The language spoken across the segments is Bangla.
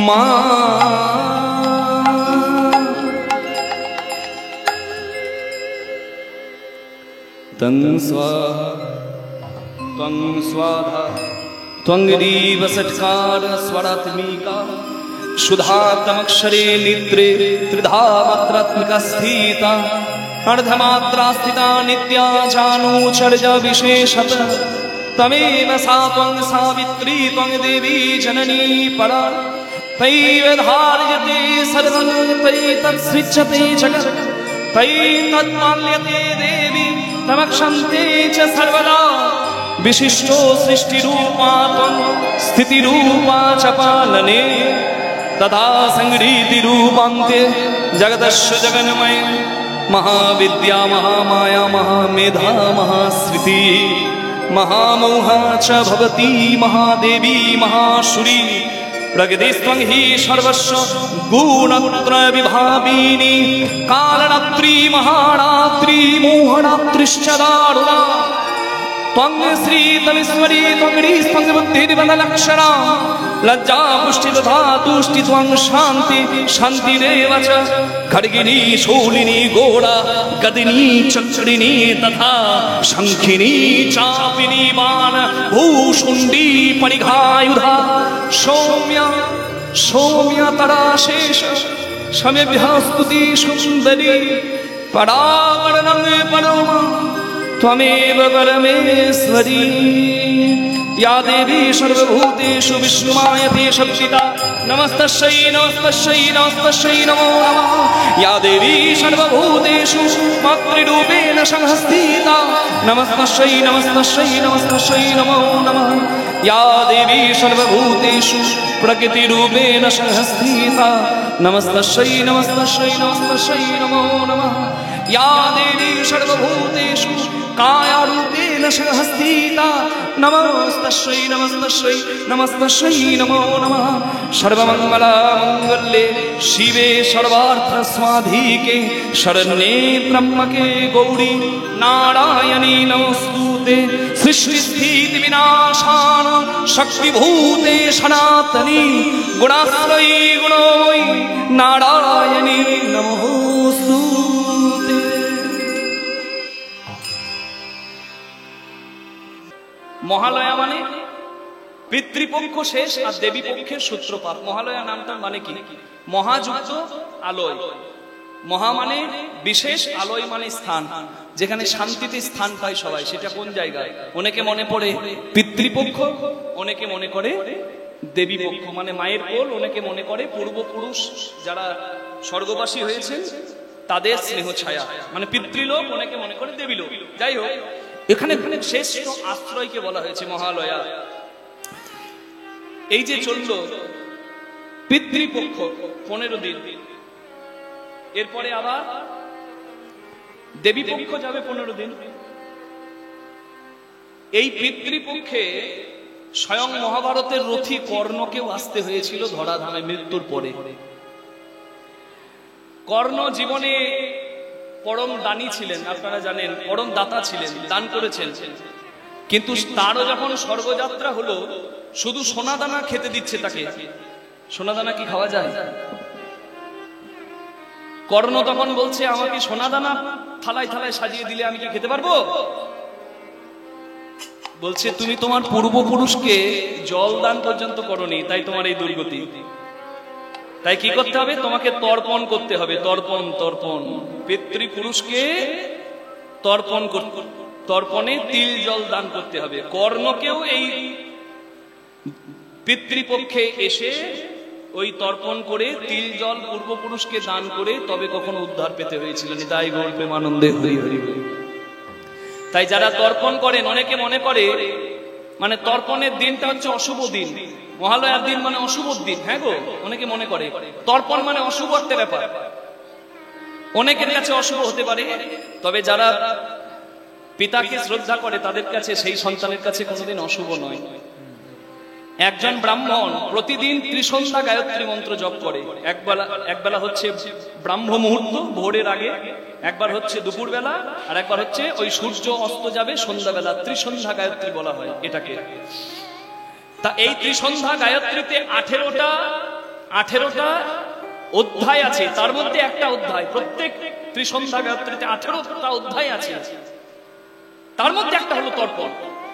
মা তং স্বাহা ত্বং স্বাধা ত্বং রিব ষট্কার স্বরাত্মিকা সুধাতমক্ষরে নিদ্রে ত্রিধা মাত্রাত্মিকা স্থিতা अर्धमात्रा स्थिता नित्या जानूचर्ज विशेषत तमेव सा त्वं सावित्री त्वं देवी जननी परा तैव धार्यते सर्वं तैः तत्सृज्यते जगत् तैः तत्पाल्यते देवी तमक्षन्ते च सर्वदा विशिष्टो सृष्टिरूपा त्वं स्थितिरूपा च पालने तथा संगृहीतिरूपान्ते जगदस्य जगन्मय महाविद्या महामाया महामेधा महास्मृति महामोहा च भवती महादेवी महाशुरी प्रकृतिस्त्वं हि सर्वस्व गुणत्रय विभाविनी कालरात्रि महारात्रि मोहरात्रिश्च दारुणा त्वं श्री तमेश्वरी त्वं ह्रीस्त्वं बुद्धिर्बललक्षणा लज्जा पुष्टि तथा तुष्टि त्वं शान्ति शान्तिरेव च खड्गिनी शूलिनी घोड़ा गदिनी चक्रिणी तथा शंखिनी चापिनी बाण भूषुंडी परिघायुधा सौम्या सौम्यतरा शेष समेभ्यः स्तुति सुंदरी परावरणं परमा त्वमेव परमेश्वरी या देवी सर्वभूतेषु विष्णुमायते शक्तिता नमस्तस्यै नमस्तस्यै नमस्तस्यै नमो नमः या देवी सर्वभूतेषु मातृरूपेण संस्थिता नमस्तस्यै नमस्तस्यै नमस्तस्यै नमो नमः या देवी सर्वभूतेषु प्रकृतिरूपेण संस्थिता नमस्तस्यै नमस्तस्यै नमस्तस्यै नमो नमः या देवी सर्वभूतेषु कायारूपेण संस्थिता नमस्तस्यै नमस्तस्यै नमस्तस्यै नमो नमः सर्वमङ्गलमाङ्गल्ये शिवे सर्वार्थसाधिके शरण्ये त्र्यम्बके गौरी नारायणी नमोस्तुते सृष्टिस्थितिविनाशान शक्तिभूते सनातनी गुणाश्रयी गुणोमयी नारायणी नमोस्तुते। মহালয়া মানে পিতৃপক্ষ শেষ আর দেবী পক্ষের সূত্রপাত। মহালয়া নামটার মানে কি? মহাযুক্ত আলয়। মহা মানে বিশেষ, আলয় মানে স্থান, যেখানে শান্তিতে স্থান পায় সবাই। সেটা কোন জায়গায়? অনেকে মনে পড়ে পিতৃপক্ষ, অনেকে মনে করে দেবী পক্ষ মানে মায়ের কোল, অনেকে মনে করে পূর্বপুরুষ যারা স্বর্গবাসী হয়েছেন তাদের স্নেহ ছায়া মানে পিতৃলোক, অনেকে মনে করে দেবীলোক। যাই হোক, এখানে শ্রেষ্ঠ আশ্রয়কে বলা হয়েছে মহালয়া। এই যে চলল পিতৃপক্ষ 15 দিন, এরপরে আবার দেবী পক্ষ যাবে 15 দিন। এই পিতৃপক্ষে স্বয়ং মহাভারতের রথী কর্ণকেও আসতে হয়েছিল ধরাধামে মৃত্যুর পরে। কর্ণ জীবনে পরম দানী ছিলেন, আপনারা জানেন, পরম দাতা ছিলেন, দান করেছেন। কিন্তু তারও যখন স্বর্গযাত্রা হলো, শুধু সোনাদানা খেতে দিচ্ছে তাকে। সোনাদানা কি খাওয়া যায়? কর্ণ তখন বলছে, আমাকে সোনাদানা থালায় থালায় সাজিয়ে দিলে আমি কি খেতে পারবো? বলছে, তুমি তোমার পূর্বপুরুষকে জল দান পর্যন্ত করনি, তাই তোমার এই দুর্গতি। তাই কি করতে হবে? তোমাকে তর্পণ করতে হবে। তর্পণ, তর্পণ, পিতৃপুরুষকে তর্পণ করতে, তর্পণে তিল জল দান করতে হবে। কর্ণকেও এই পিতৃপক্ষে এসে ওই তর্পণ করে তিল জল পূর্বপুরুষকে দান করে তবে কখনো উদ্ধার পেতে হয়েছিল। নিতাই গৌর প্রেমানন্দে হরি হরি। তাই যারা তর্পণ করেন, অনেকে মনে করে মানে তর্পণের দিনটা হচ্ছে অশুভ দিন, মহালয়ার দিন মানে অশুভ দিন। হ্যাঁ গো, অনেকে মনে করে তর্পণ মানে অশুভ একটা ব্যাপার। অনেকের কাছে অশুভ হতে পারে, তবে যারা পিতাকে শ্রদ্ধা করে তাদের কাছে, সেই সন্তানের কাছে কোনোদিন অশুভ নয়। একজন ব্রাহ্মণ প্রতিদিন ত্রিসন্ধ্যা গায়ত্রী মন্ত্র জপ করে। একবেলা হচ্ছে ব্রাহ্ম মুহূর্ত ভোরের আগে, একবার হচ্ছে দুপুর বেলা, আর একবার হচ্ছে ওই সূর্য অস্ত যাবে সন্ধ্যাবেলা। ত্রিসন্ধ্যা গায়ত্রী বলা হয় এটাকে। তা এই ত্রিসন্ধ্যা গায়ত্রীতে 18টা 18টা অধ্যায় আছে, তার মধ্যে একটা অধ্যায়, প্রত্যেক ত্রিসন্ধ্যা গায়ত্রীতে 18টা অধ্যায় আছে, তার মধ্যে একটা হলো তর্পণ।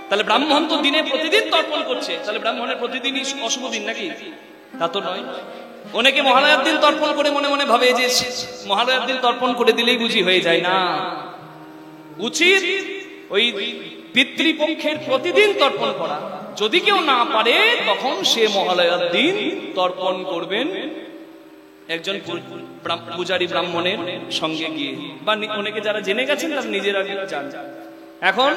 তাহলে ব্রাহ্মণ তো দিনে প্রতিদিন তর্পণ করছে, তাহলে ব্রাহ্মণের প্রতিদিনই অশুভ দিন নাকি? তা তো নয়। অনেকে মহালয়ার দিন তর্পণ করে মনে মনে ভাবে যে মহালয়ার দিন তর্পণ করে দিলেই বুঝি হয়ে যায় না, উচিত ওই পিতৃপক্ষের প্রতিদিন তর্পণ করা। যদি কেউ না পারে তখন সে মহালয়ার দিন তর্পণ করবেন একজন পূজারী ব্রাহ্মণের সঙ্গে গিয়ে, বা অনেকে যারা জেনে গেছেন তারা নিজেরা যান। এখন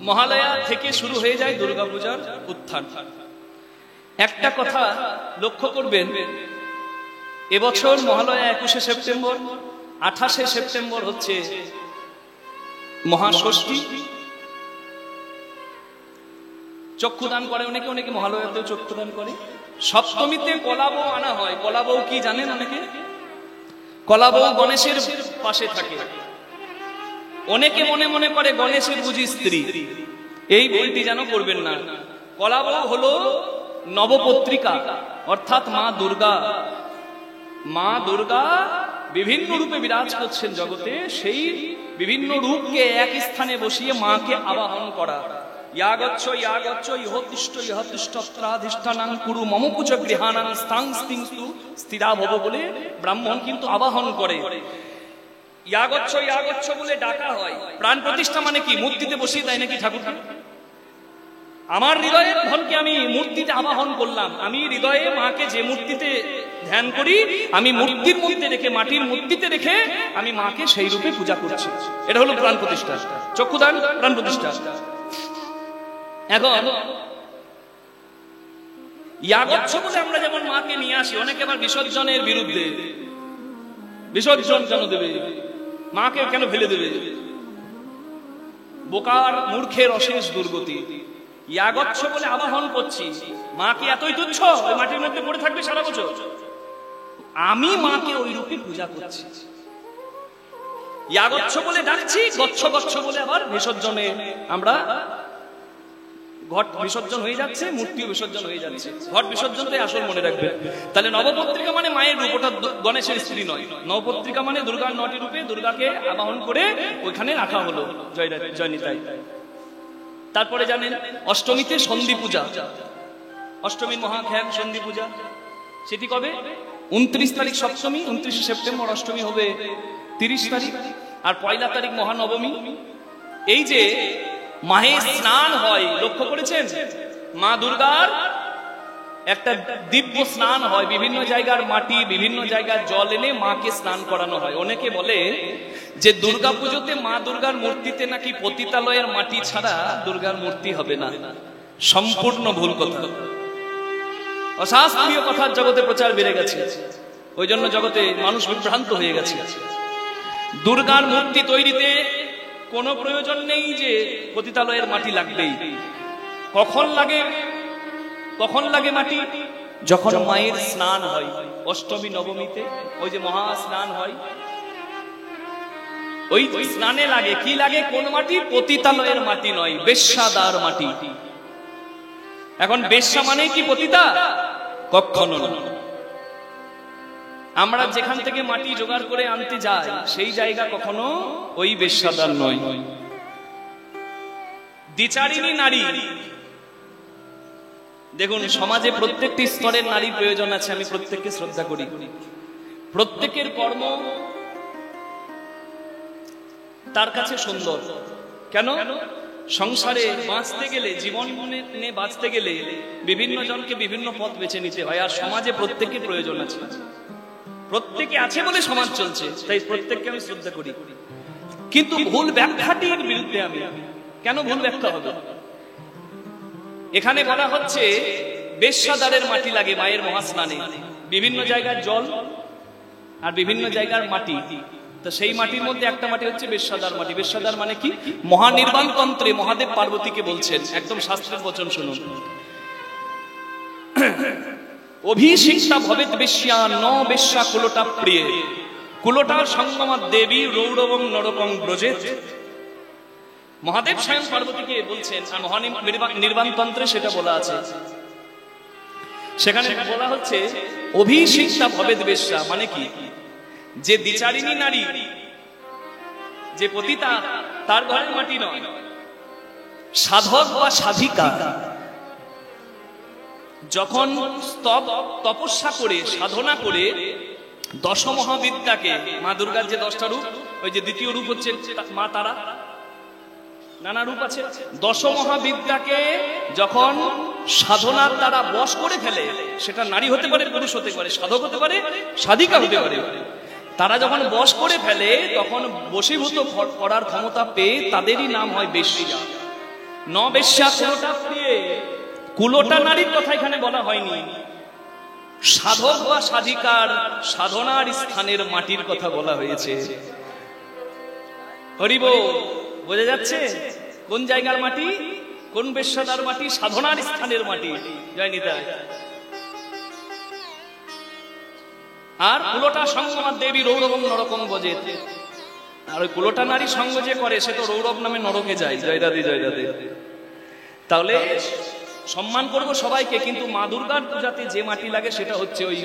মহালয়া থেকে শুরু হয়ে যায় দুর্গাপূজার উত্থান। একটা কথা লক্ষ্য করবেন, এবছর মহালয়া 21শে সেপ্টেম্বর, 28শে সেপ্টেম্বর হচ্ছে মহাষষ্ঠী। চক্ষুদান করে অনেকে, অনেকে মহালয়াতেও চক্ষুদান করে। সপ্তমীতে কলা বউ আনা হয়। কলা বউ কি জানেন অনেকে? কলা বউ গণেশের পাশে থাকে। অনেকে মনে মনে করে গণেশের বুঝি স্ত্রী, এই ভুলটি যেন করবেন না। কলা বউ হলো নবপত্রিকা, অর্থাৎ মা দুর্গা। মা দুর্গা বিভিন্ন রূপে বিরাজ করছেন জগতে, সেই বিভিন্ন রূপকে এক স্থানে বসিয়ে মাকে আবাহন করা। ইয়াগচ্ছ ইয়াগচ্ছ ইহতিষ্ঠ ইহতিষ্ঠত্রাধিষ্ঠানাং কুরু মম কুচ গৃহানাং স্থাং স্তিংস্তু স্থিরা ভব বলে ব্রাহ্মণ কিন্তু আবাহন করে। ইয়াগচ্ছ ইয়াগচ্ছ বলে ডাকা হয়। প্রাণ প্রতিষ্ঠা মানে কি? মূর্তিতে বসিয়ে দেয় নাকি ঠাকুরকে? আমার হৃদয়ের ধনকে আমি মূর্তিতে আবাহন করলাম। আমি হৃদয়ে মাকে যে মূর্তিতে ধ্যান করি, আমি মূর্তির মধ্যে রেখে, মাটির মূর্তিতে রেখে আমি মাকে সেই রূপে পূজা করছি। এটা হলো প্রাণ প্রতিষ্ঠা। চক্ষুদান প্রাণ প্রতিষ্ঠা। এখন ইয়াগচ্ছ বলে আমরা যেমন মাকে নিয়ে আসি, অনেকে আবার বিসর্জনের বিরুদ্ধে। বিসর্জন কেন দেবে? মাকে কেন ফেলে দেবে? বোকার মূর্খের অশেষ দুর্গতি। ইয়াগচ্ছ বলে আবাহন করছি, মা কি এতই তুচ্ছ ওই মাটির মধ্যে পড়ে থাকবে সারা বছর? আমি মাকে ওই রূপে পূজা করছি। ইয়াগচ্ছ বলে ডাকছি, গচ্ছ গচ্ছ বলে আবার বিসর্জনে আমরা ঘট বিসর্জন হয়ে যাচ্ছে, মূর্তিও বিসর্জন হয়ে যাচ্ছে। ঘট বিসর্জনটাই আসল মনে রাখবে। তাহলে নবপত্রিকা মানে মায়ের রূপ, ওটা গণেশের স্ত্রী নয়। নবপত্রিকা মানে দুর্গার 9টি রূপে দুর্গাকে আবাহন করে ওইখানে রাখা হলো। জয় নিতাই। তারপরে জানেন অষ্টমীতে সন্ধি পূজা, অষ্টমীর মহাখ্যান সন্ধি পূজা। সেটি কবে? 29 তারিখ সপ্তমী, 29শে সেপ্টেম্বর। অষ্টমী হবে 30 তারিখ, আর 1 তারিখ মহানবমী। এই যে মায়ের স্নান হয়, লক্ষ্য করেছেন? মা দুর্গার একটা দিব্য স্নান হয়। বিভিন্ন জায়গার মাটি, বিভিন্ন জায়গার জল এনে মাকে স্নান করানো হয়। অনেকে বলে যে দুর্গা পুজোতে মা দুর্গার মূর্তিতে নাকি পতিতালয়ের মাটি ছাড়া দুর্গার মূর্তি হবে না। সম্পূর্ণ ভুল কথা, অশাস্ত্রীয় কথার জগতে প্রচার বেড়ে গেছে। ওই জন্য জগতে মানুষ বিভ্রান্ত হয়ে গেছে। দুর্গার মূর্তি তৈরিতে কোনো প্রয়োজন নেই যে পতিতালয়ের মাটি লাগবেই। কখন লাগে মাটি? যখন মায়ের স্নান হয়। অষ্টমী নবমীতে ওই যে মহা স্নান হয়, ওই স্নানে লাগে। কি লাগে? কোন মাটি? পতিতালয়ের মাটি নয়, বেশ্যাদার মাটি। এখন বেশ্যা মানে কি পতিতা? কখনো না। আমরা যেখান থেকে মাটি জোগাড় করে আনতে যাই সেই জায়গা কখনো ওই বেশ্যাদার নয়। দ্বিচারিণী নারী, দেখুন সমাজে প্রত্যেকটি স্তরের নারীর প্রয়োজন আছে। আমি প্রত্যেককে শ্রদ্ধা করি। প্রত্যেকের কর্ম তার কাছে সুন্দর। কেন? সংসারে বাঁচতে গেলে, জীবনে বাঁচতে গেলে বিভিন্ন জনকে বিভিন্ন পথ বেছে নিতে হয়। আর সমাজে প্রত্যেকের প্রয়োজন আছে। প্রত্যেকে আছে বলে সমাজ চলছে, তাই প্রত্যেককে আমি শ্রদ্ধা করি। কিন্তু ভুল ব্যাখ্যাটির বিরুদ্ধে আমি। কেন ভুল ব্যাখ্যা হবে? এখানে বলা হচ্ছে বেশ্যাদারের মাটি লাগে মায়ের মহাস্নানে। বিভিন্ন জায়গার জল আর বিভিন্ন জায়গার মাটি, তো সেই মাটির মধ্যে একটা মাটি হচ্ছে বেশ্যাদার মাটি। বেশ্যাদার মানে কি? মহানির্বাণ তন্ত্রে মহাদেব পার্বতীকে বলছেন, একদম শাস্ত্রের বচন শুনুন। অভিষিক্তা ভবেত বেশ্যা ন বেশ্যা কুলটা প্রিয়ে কুলটার সঙ্গমা দেবী রৌরবং নরকং ব্রজেত। মহাদেব স্বয়ং পার্বতীকে বলছেন, আর মহানির্বাণ তন্ত্রে সেটা বলা আছে। সেখানে বলা হচ্ছে অভিষিক্তা ভবেদ বেশ্যা, মানে কি, যে দ্বিচারিণী নারী, যে পতিতা, তার ঘরের মাটি নয়। সাধক বা সাধিকা যখন তপস্যা করে, সাধনা করে দশ মহাবিদ্যাকে, মা দুর্গার যে 10টা রূপ, ওই যে দ্বিতীয় রূপ হচ্ছে মা তারা, নানা রূপ আছে, দশ মহাবিদ্যাকে যখন সাধনার দ্বারা বশ করে ফেলে, সেটা নারী হতে পারে, পুরুষ হতে পারে, সাধক হতে পারে, সাধিকা হতে পারে, তারা যখন বশ করে ফেলে তখন বশীভূত করার ক্ষমতা পেয়ে তাদেরই নাম হয় বেশ্যা। ন বেশ্যা কুলোটা প্রিয়ে, কুলোটা নারীর কথা এখানে বলা হয়নি, সাধক বা সাধিকার সাধনার স্থানের মাটির কথা বলা হয়েছে। হরিব, বোঝা যাচ্ছে কোন জায়গার মাটি, কোন বেশ্যাদার মাটি? সাধনার স্থানের মাটি। জয় নিতাই। আর কুলোটা সঙ্গ দেবী রৌরবম নরকম বজে, আর ওই কুলোটা নারী সঙ্গ যে করে সে তো রৌরব নামে নরকে যায়। জয় দাদি, জয় দাদি। তাহলে সম্মান করব সবাইকে, কিন্তু মা দুর্গার পূজাতে যে মাটি লাগে সেটা হচ্ছে ওই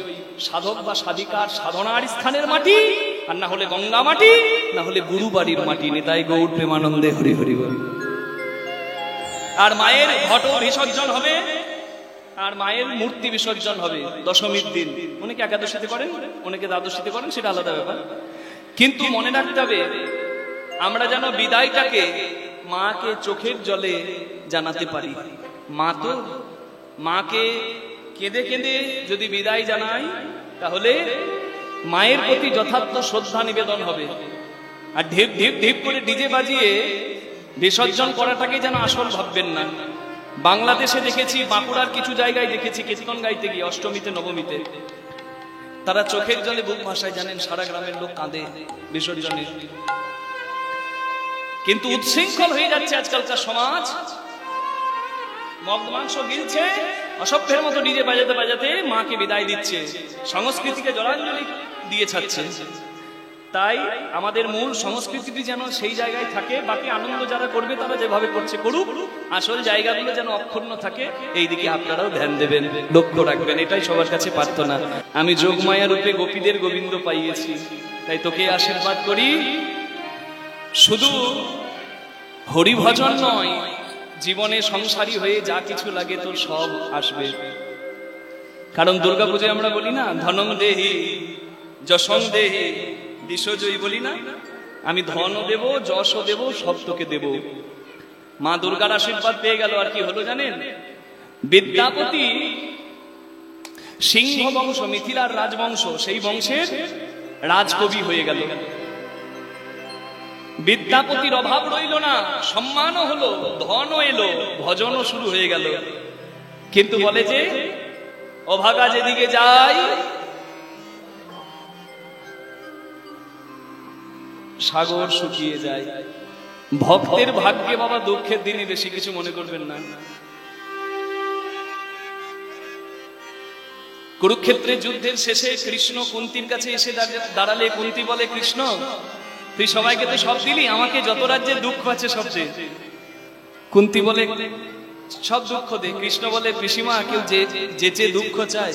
সাধক বা সাধিকার সাধনার স্থানের মাটি, আর না হলে গঙ্গা মাটি, না হলে গুরু বাড়ির মাটি। নিতাই গৌর প্রেমানন্দে হরি হরি হরি। আর মায়ের ঘট বিসর্জন হবে, আর মায়ের মূর্তি বিসর্জন হবে দশমীর দিন। অনেকে একাদশীতে করেন, অনেকে দ্বাদশীতে করেন, সেটা আলাদা ব্যাপার। কিন্তু মনে রাখতে হবে, আমরা যেন বিদায়টাকে মাকে চোখের জলে জানাতে পারি। মা তো, মাকে কেঁদে কেঁদে যদি বিদায় জানাই, তাহলে মায়ের প্রতি যথার্থ শ্রদ্ধা নিবেদন হবে। আর ঢিপ ঢিপ ঢিপ করে ডিজে বাজিয়ে বিসর্জন করাটাকে যেন আসল ভাববেন না। বাংলাদেশে দেখেছি, বাঁকুড়ার কিছু জায়গায় দেখেছি, কীর্তন গাইতে গিয়ে অষ্টমীতে নবমীতে তারা চোখের জলে বুক ভাসায়, জানেন সারা গ্রামের লোক কাঁদে বিসর্জনে। কিন্তু উচ্ছৃঙ্খল হয়ে যাচ্ছে আজকালকার সমাজ, মদ মাংস গিলছে, অসভ্যের মতো ডিজে বাজাতে বাজাতে মাকে বিদায় দিচ্ছে, সংস্কৃতিকে জলাঞ্জলি দিয়ে ছাড়ছে। তাই আমাদের মূল সংস্কৃতিটি যেন সেই জায়গায় থাকে, বাকি আনন্দ যারা করবে তারা যেভাবে করছে করুক, আসল জায়গাগুলো যেন অক্ষুণ্ণ থাকে, এই দিকে আপনারাও ধ্যান দেবেন, লক্ষ্য রাখবেন, এটাই সবার কাছে প্রার্থনা। আমি যোগমায়া রূপে গোপীদের গোবিন্দ পাইয়েছি, তাই তোকে আশীর্বাদ করি, শুধু হরিভজন নয়, জীবনে সংসারী হয়ে যা কিছু লাগে তোর সব আসবে। কারণ দুর্গাপূজায় আমরা বলি না, ধনং দেহি যশং দেহি দিশজয়ী, বলি না, আমি ধনও দেব, যশও দেব, সব তোকে দেব। মা দুর্গার আশীর্বাদ পেয়ে গেল। আর কি হলো জানেন? বিদ্যাপতি সিংহ বংশ, মিথিলার রাজবংশ, সেই বংশের রাজকবি হয়ে গেল। বিদ্যাপতির অভাব রইল না, সম্মানও হলো, ধনও এলো, ভজনও শুরু হয়ে গেল। কিন্তু বলে যে অভাগা যেদিকে যায় সাগর শুকিয়ে যায়। ভক্তের ভাগ্যে বাবা দুঃখের দিনে বেশি কিছু মনে করবেন না। কুরুক্ষেত্রের যুদ্ধের শেষে কৃষ্ণ কুন্তির কাছে এসে দাঁড়ালে কুন্তি বলে, কৃষ্ণ তুই সবাইকে তো সব দিলি, আমাকে যত রাজ্যের দুঃখ আছে সব দে। কুন্তি বলে সব দুঃখ দে। কৃষ্ণ বলে, পিসিমা কেউ যে দুঃখ চায়,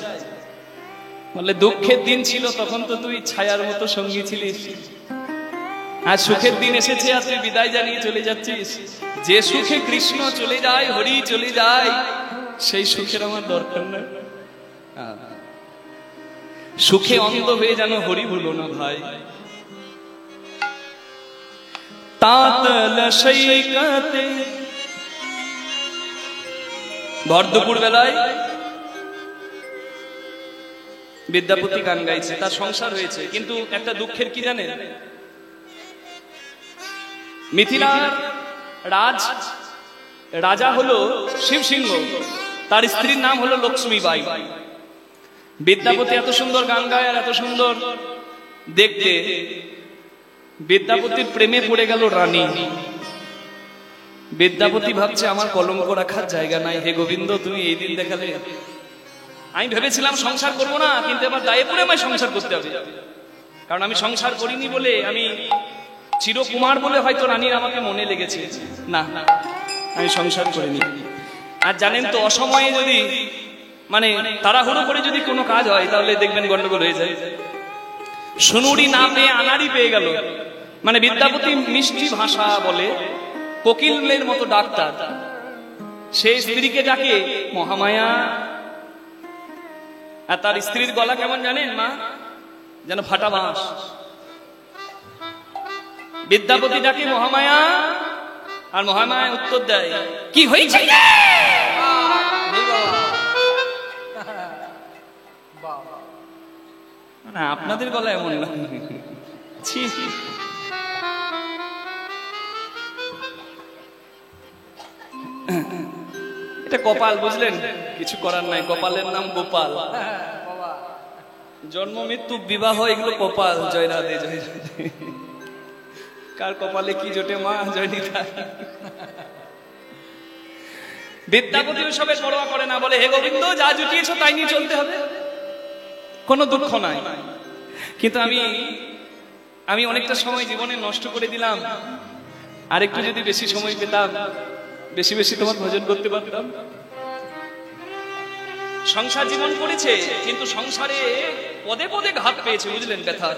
বলে দুঃখের দিন ছিল তখন তো তুই ছায়ার মতো সঙ্গী ছিলিস, আর সুখের দিন এসেছে আর তুই বিদায় জানিয়ে চলে যাচ্ছিস। যে সুখে কৃষ্ণ চলে যায়, হরি চলে যায়, সেই সুখের আমার দরকার না। সুখে অন্ধ হয়ে যেন হরি ভুলো না ভাই। ভর দুপুর বেলায় বিদ্যাপতি গান গাইছে, তার সংসার হয়েছে, কিন্তু একটা দুঃখের কি জানেন? মিথিলার রাজা হলো শিবসিংহ, তার স্ত্রীর নাম হলো লক্ষ্মীবাই। বিদ্যাপতি এত সুন্দর গান গায় আর এত সুন্দর দেখতে, বিদ্যাপতির প্রেমে পড়ে গেল রানী। বিদ্যাপতি ভাবছে আমার কলঙ্ক রাখার জায়গা নাই, হে গোবিন্দ তুমি এই দিন দেখালে। আমি ভেবেছিলাম সংসার করব না, কিন্তু এবার দায়ে পড়ে আমায় সংসার করতে হবে, কারণ আমি সংসার করিনি বলে, আমি চিরকুমার বলে হয়তো রানীর আমাকে মনে লেগেছে। না, আমি সংসার করিনি। আর জানেন তো, অসময়ে যদি মানে তাড়াহুড়ো করে যদি কোনো কাজ হয় তাহলে দেখবেন গন্ডগোল হয়ে যায়। সোনুরি না পেয়ে আনাড়ি পেয়ে গেল, মানে বিদ্যাপতি মিষ্টি ভাষা বলে, কোকিলের মতো ডাক্তার। সে স্ত্রীকে ডাকে মহামায়া, আর তার স্ত্রীর গলা কেমন জানেন মা? যেন ফাটা বাঁশ। বিদ্যাপতি ডাকে মহামায়া, আর মহামায়া উত্তর দেয় কি হয়েছে? না আপনাদের গলা এমন না। এটা কপাল, বুঝলেন? কিছু করার নাই, কপালের নাম গোপাল। জন্ম মৃত্যু বিবাহ এগুলো কপাল। জয় রাধে জয় রাধে। কার কপালে কি জোটে মা জয়নিতা। বিদ্যাপতি সবের পরোয়া করে না, বলে হে গোবিন্দ যা জুটিয়েছো তাই নিয়ে চলতে হবে, কোনো দুঃখ নাই। কিন্তু আমি অনেকটা সময় জীবনে নষ্ট করে দিলাম, আর একটু যদি বেশি সময় পেতাম বেশি বেশি তোমার ভজন করতে পারতাম। সংসার জীবন করেছে, কিন্তু সংসারে পদে পদে ঘাত পেয়েছে, বুঝলেন? ব্যথা।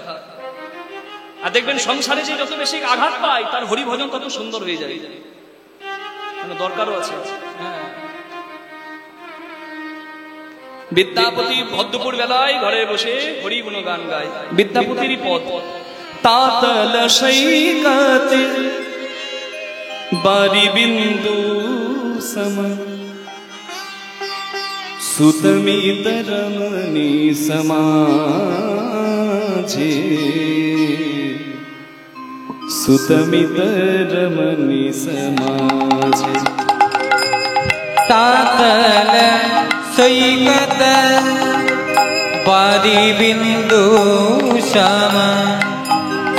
আর দেখবেন সংসারে যে যত বেশি আঘাত পায় তার হরিভজন তত সুন্দর হয়ে যায়, দরকারও আছে। বিদ্যাপতি ভদ্রপুর বেলায় ঘরে বসে হরি গুণগান গায়। বিদ্যাপতিরই পদ। তাতল সৈকতে বারি বিন্দু সম সুতমিত রমণী সমাজে, সুতমিত রমণী সমাজে। তাতল সৈকত বারি বিন্দু সম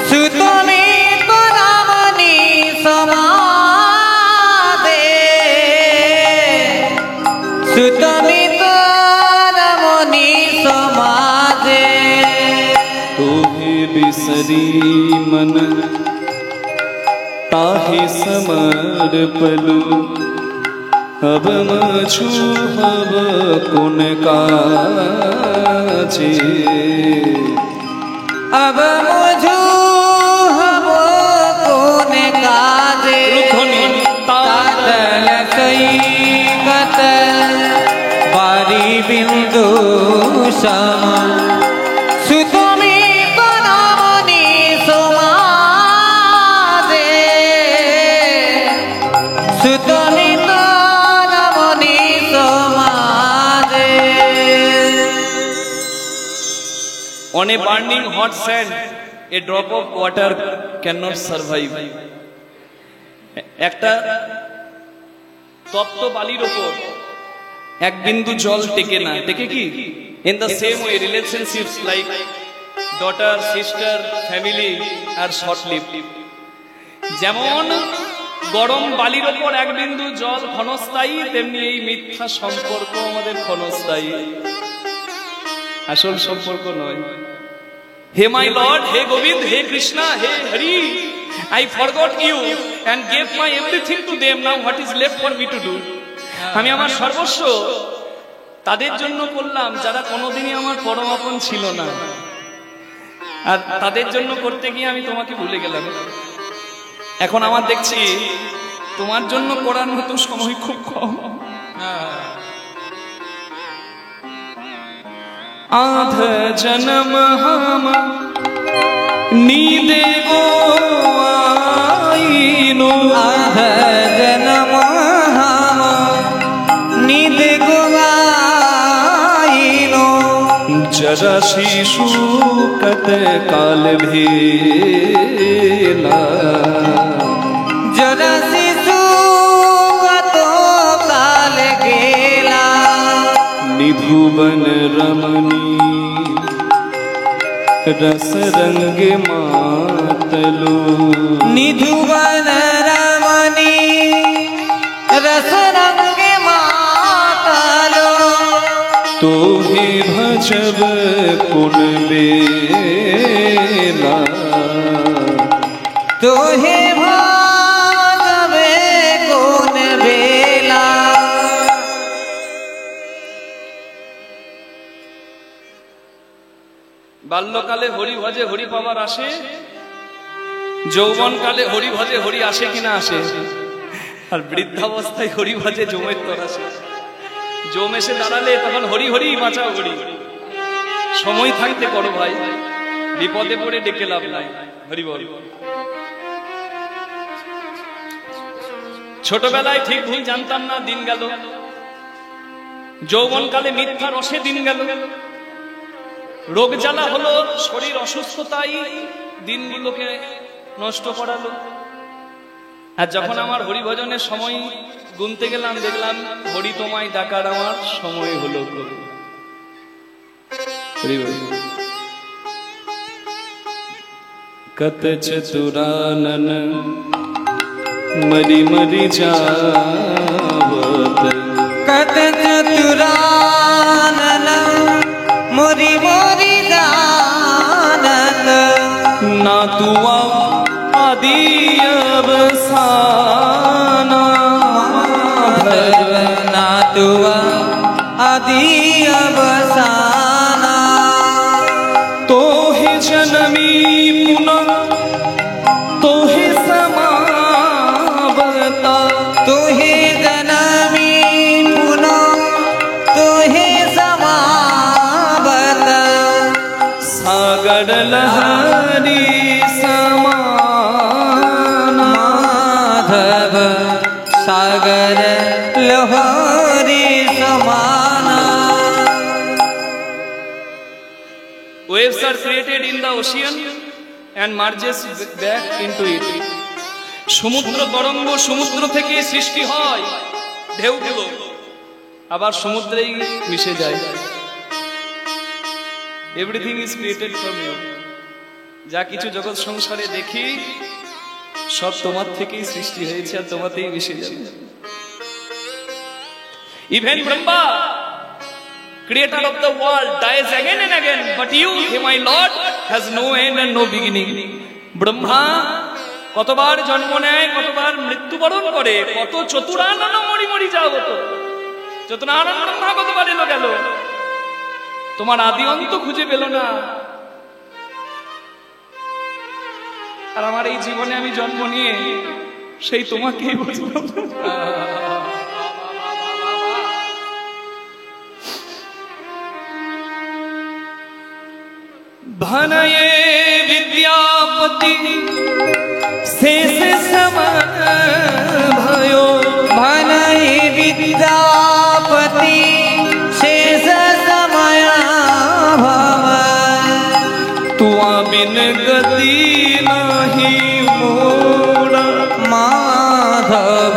সুতমিত রমণী সমাজে, সুতমিত রমণী সমাজে। তোহে বিসরি মন ताहि समर्पलु अब मछु हब कुन काजे अब मुझु हब कुन काजे तातल सैकत बारी बिंदु सम सुतमित रमणी समाजे सुतमित रमणी समाजे। On a burning hot sand, a drop of water cannot survive. একটা তপ্ত বালির উপর এক বিন্দু জল টেকে না, টেকে কি? In the same way, relationships like daughter, sister, family are short-lived. যেমন গরম বালির উপর এক বিন্দু জল ক্ষণস্থায়ী, তেমনি এই মিথ্যা সম্পর্ক আমাদের ক্ষণস্থায়ী, আসল সম্পর্ক নয়। হে মাই লর্ড, হে গোবিন্দ, হে কৃষ্ণা, হে Hari, I forgot you and gave my everything to them. Now what is left for me to do? আমি আমার সর্বস্ব তাদের জন্য করলাম যারা কোনোদিনই আমার পরম আপন ছিল না, আর তাদের জন্য করতে গিয়ে আমি তোমাকে ভুলে গেলাম। এখন আমার দেখছি তোমার জন্য করার মতো সময় খুব কম। आध जन्म हम नीदे गो आईनो, आध जन्म हम नीद गो आईनो, जरा शिशु कत काल भेला, जरा शिशु कत काल गेला, निधुवन रमणी रस रंग मातलो, निधुवन रमणी रस रंग मातलो, तोहे भजब कुन बेला, तोहे भजबे कुन बेला। বাল্যকালে হরি ভজে হরি পাওয়ার আসে, যৌবনকালে হরি ভজে হরি আসে কিনা আসে, আর বৃদ্ধাবস্থায় হরি ভজে জমের তর আসে। জম এসে দাঁড়ালে তখন হরি হরি বাঁচাও হরি। সময় থাকতে করো ভাই, বিপদে পড়ে ডেকে লাভ নাই। হরি বল। ছোটবেলায় ঠিক ভুল জানতাম না, দিন গেল। যৌবনকালে মিথ্যা রসে দিন গেল। রোগ জ্বালা হলো, শরীর অসুস্থতাই দিনগুলোকে নষ্ট করালো। আর যখন আমার হরিভজনের সময় গুনতে গেলাম, দেখলাম হরি তোমায় ডাকার আমার সময় হলো। কত চতুরানন মরি মরি যাবত, কত চতুরানন মরি মরি যাবত, না তুয়া আদি অবসানা, না তুয়া আদি অবসানা। তোহে জনমি পুনঃ তোহে সমাবতা, तुहे जनमी पुनः तुहे समावत, सागर लहरी समाना, माधव सागर लहरी समाना। Waves are created in the ocean and merges back into it. সমুদ্র তরঙ্গ সমুদ্র থেকে সৃষ্টি হয়, ঢেউগুলো আবার সমুদ্রেই মিশে যায়। Everything is created from you. যা কিছু জগৎ সংসারে দেখি সব তোমার থেকেই সৃষ্টি হয়েছে আর তোমাতেই মিশে যাবে। Even Brahma, creator of the world, dies again and again, but you, my Lord, has no end and no beginning. Brahma কতবার জন্ম নেয়, কতবার মৃত্যুবরণ করে, কত চতুরানন মরি মরি যাও হতো। চতুরানন ব্রহ্মা কতবার এলো গেল, তোমার আদি অন্ত খুঁজে পেল না। আর আমার এই জীবনে আমি জন্ম নিয়ে সেই তোমাকেই বুঝলাম। भनये विद्यापति शेष समान भयो, भनये विद्यापति शेष समय भव, तुआ बिन गति नहीं मोरा, माधव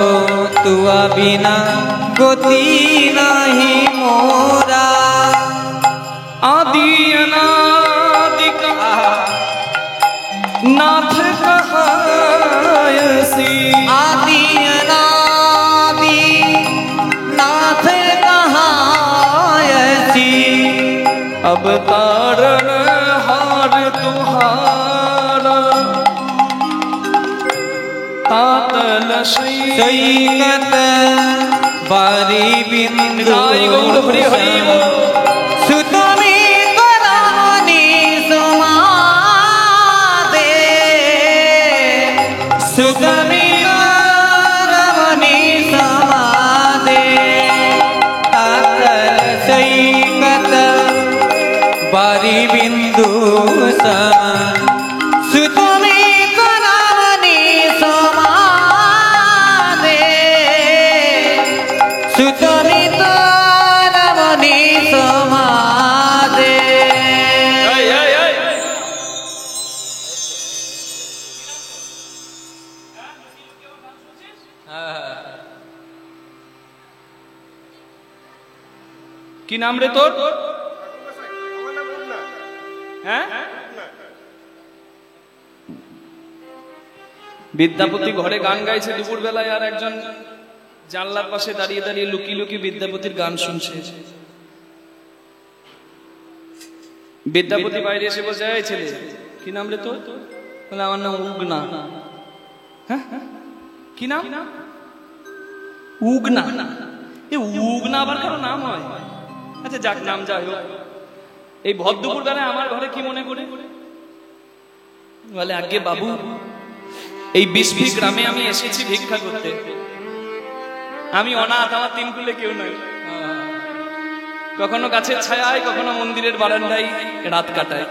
तुआ बिना गति नहीं मोरा। आदि अनादि का नाथ कहायसी, आदि अनादि नाथ कहायसी, अब तारण हार तुहारा, तातल सैकत बारी बिंदु हरि हरि सुतमी करानी समादे, सुतमी करानी समादे, तातल सैकत बारी बिंदु सुतमी करानी समादे, सुतमी करानी समादे। কি নাম রে তোর? হ্যাঁ, বিদ্যাপতি ঘরে গান গাইছে দুপুর বেলায়, আর একজন জানলার পাশে দাঁড়িয়ে দাঁড়িয়ে লুকিয়ে লুকিয়ে বিদ্যাপতির গান শুনছে। বিদ্যাপতি বাইরে এসে বলছে, এই ছেলে কি নাম রে তোর? বলে আমার নাম উগনা। হ্যাঁ, কি নাম? উগনা। এ উগনা আবার কারো নাম হয়? আচ্ছা যাক, নাম যাই হোক। এই ভরদুপুর বেলায় আমার ঘরে কি মনে করে বলে, আগে বাবু এই বিসফি গ্রামে আমি এসেছি ভিক্ষা করতে, আমি অনাথ, আমার তিন কুলে কেউ নাই, কখনো গাছের ছায়ায় কখনো মন্দিরের বারান্দায় রাত কাটায়,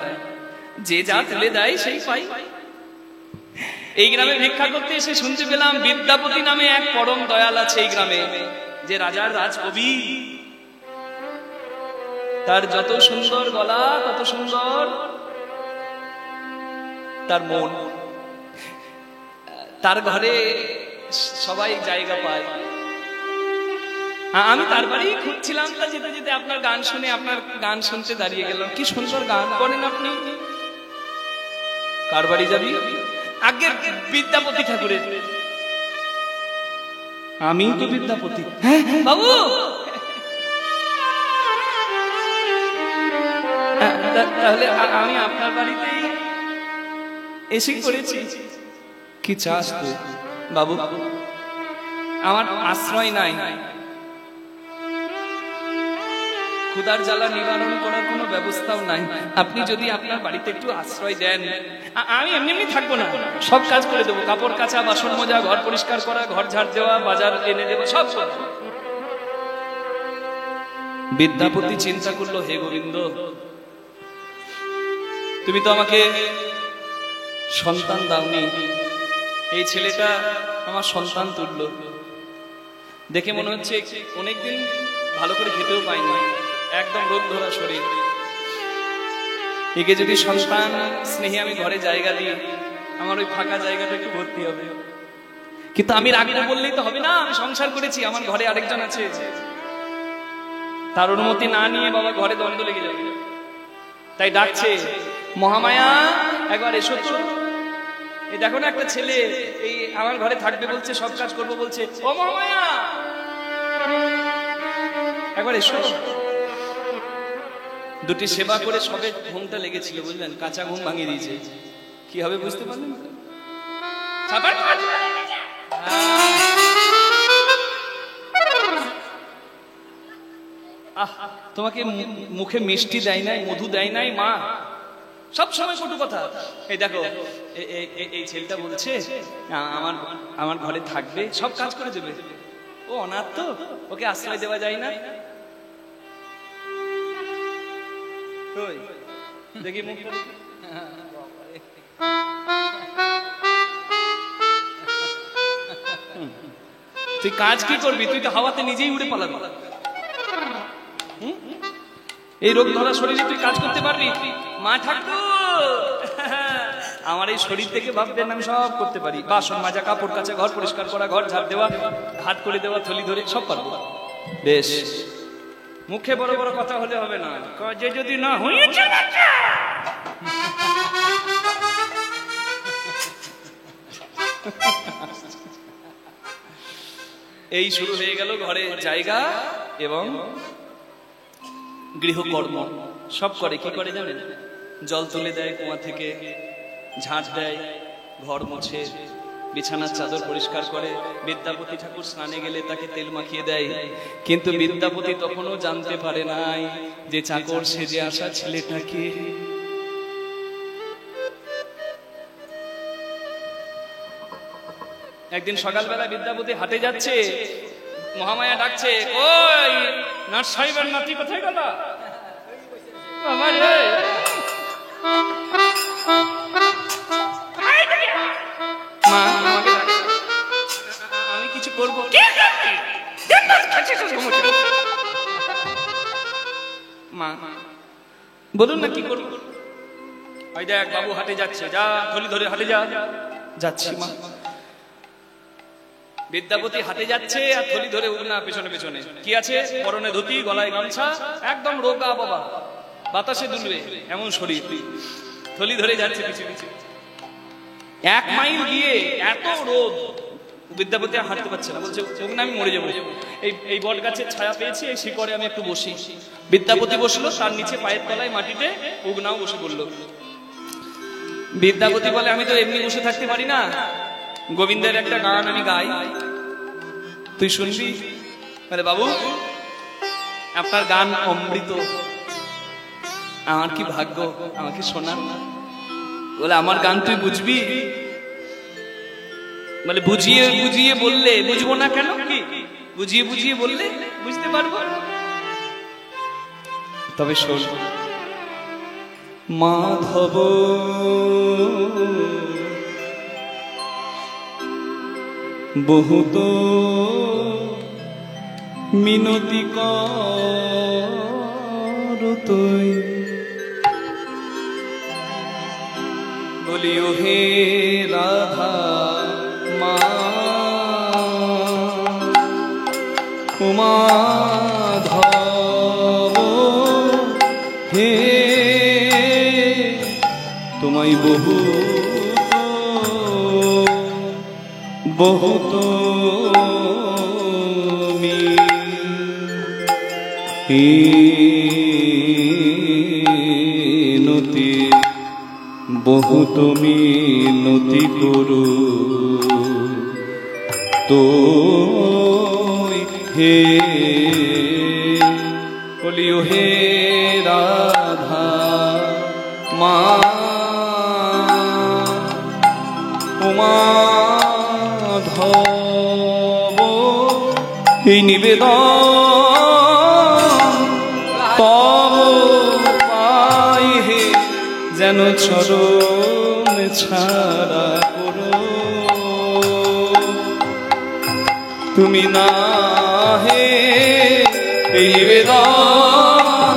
যে যা তুলে দেয় সেই পাই। এই গ্রামে ভিক্ষা করতে এসে শুনতে পেলাম বিদ্যাপতি নামে এক পরম দয়াল আছে এই গ্রামে, যে রাজার রাজকবি, তার যত সুন্দর গলা তত সুন্দর তার মন, তার ঘরে সবাই জায়গা পায়। আমি তার বাড়ি খুঁজছিলাম, তা যেতে যেতে আপনার গান শুনে, আপনার গান শুনতে দাঁড়িয়ে গেলাম। কি সুন্দর গান করেন আপনি। কার বাড়ি যাবি? আগে বিদ্যাপতি ঠাকুরের। আমি তো বিদ্যাপতি। হ্যাঁ বাবু, তাহলে আমি আপনার বাড়িতেই এসে করেছি। কি চাস তুই বাবু? আমার আশ্রয় নাই, ক্ষুধার জ্বালা নিবারণ করার কোনো ব্যবস্থাও নাই, আপনি যদি আপনার বাড়িতে একটু আশ্রয় দেন, আমি এমনি এমনি থাকবো না, সব কাজ করে দেবো, কাপড় কাচা, বাসন মাজা, ঘর পরিষ্কার করা, ঘর ঝাড় দেওয়া, বাজার এনে দেবো, সব সব। বিদ্যাপতি চিন্তা করলো, হে গোবিন্দ, তুমি তো আমাকে সন্তান দাওনি, এই ছেলেটা আমার সন্তান তুল্য, দেখে মনে হচ্ছে অনেকদিন ভালো করে খেতেও পাইনি, একদম রোগ ধরা শরীর, একে যদি সন্তান স্নেহে আমি ঘরে জায়গা দিই, আমার ওই ফাঁকা জায়গাটা একটু ভর্তি হবে। কিন্তু আমি রাগ না বললেই তো হবে না, আমি সংসার করেছি, আমার ঘরে আরেকজন আছে, তার অনুমতি না নিয়ে বাবা ঘরে দ্বন্দ্ব লেগে যাবে। তাই ডাকছে, মহামায়া একবার এসো তো, এই দেখো না একটা ছেলে এই আমার ঘরে থাকবে বলছে, সব কাজ করবো বলছে, ও মহামায়া একবার এসো। দুটি সেবা করে সবে ঘুমটা লেগেছিল, বুঝলেন, কাঁচা ঘুম ভাঙিয়ে দিয়েছে। কি হবে বুঝতে পারলেন? তোমাকে মুখে মিষ্টি দেয় নাই, মধু দেয় নাই মা, সব সময় কটু কথা। এই দেখো এই ছেলেটা বলছে আমার ঘরে থাকবে, সব কাজ করে দেবে, ও অনাথ তো, ওকে আশ্রয় দেওয়া যায় না। দেখি মুখ, তুই কাজ কি করবি? তুই তো হাওয়াতে নিজেই উড়ে পালাবি। এই রোগ ধরা শরীরে তুই কাজ করতে পারবি? মা ঠাকুর, আমার এই শরীর থেকে ভাববেন আমি সব করতে পারি, বাসন মাজা, কাপড় কাচা, ঘর পরিষ্কার করা, ঘর ঝাড় দেওয়া, ঘাট করে দেওয়া, থলি ধরে সব পারবো। বেশ, মুখে বড় বড় কথা হলে হবে না, কাজে যদি না হয়েছে এই শুরু হয়ে গেল ঘরে জায়গা এবং গৃহকর্ম সব করে। কি করে জানেন? জল তুলে দেয় কুয়া থেকে, ঝাঁট দেয়, ঘর মোছে, বিছানার চাদর পরিষ্কার করে। বিদ্যাপতি ঠাকুর স্নানে গেলে তাকে তেল মাখিয়ে দেয়, কিন্তু বিদ্যাপতি তখনও জানতে পারে নাই যে চাকর সেজে আসা ছেলেটাকে। একদিন সকালবেলা বিদ্যাপতি হাটে যাচ্ছে, মহামায়া ডাকছে, ওই নার্স সাহেবের নাতি কোথায় গেল? মা আমাকে আমি কিছু করবো? মা বলুন না কি করবো? ওই দেখ বাবু হাটে যাচ্ছে, যা থলি ধরে হাটে যা। যাচ্ছি মা। বিদ্যাপতি হাটে যাচ্ছে আর থলি ধরে উগনা পেছনে পেছনে। কি আছে? পরনে ধুতি, গলায় গামছা, একদম রোগা বাবা, বাতাসে দুলবে এমন শরীর, থলি ধরে যাচ্ছে পিছু পিছু। 1 মাইল গিয়ে এত রোদ, বিদ্যাপতি আর হাঁটতে পারছে না, বলছে ওখানে আমি মরে যাবো। এই বট গাছের ছায়া পেয়েছি, এই শিকড়ে আমি একটু বসি। বিদ্যাপতি বসলো, তার নিচে পায়ের তলায় মাটিতে উগনাও বসে পড়লো। বিদ্যাপতি বলে, আমি তো এমনি বসে থাকতে পারি না, গোবিন্দের একটা গান আমি গাই, তুই শুনবি? বলে বাবু আপনার গান অমৃত, আমার কি ভাগ্য আমাকে শোনান। বলে আমার গান তুই বুঝবি? বলে বুঝিয়ে বুঝিয়ে বললে বুঝবো না কেন, কি বুঝিয়ে বুঝিয়ে বললে বুঝতে পারবো। তবে শোন, মাধব বহুত মিনতি কর তুই, বলিও হে রাধা মা মাধব হে তোমায় বহুত মিনতি বহুত মিনতি করু তো হে বলিও হে রাধা মা মাধব এই নিবেদন তব পাই হে যেন চরণ ছাড়া করো তুমি না হে এই নিবেদন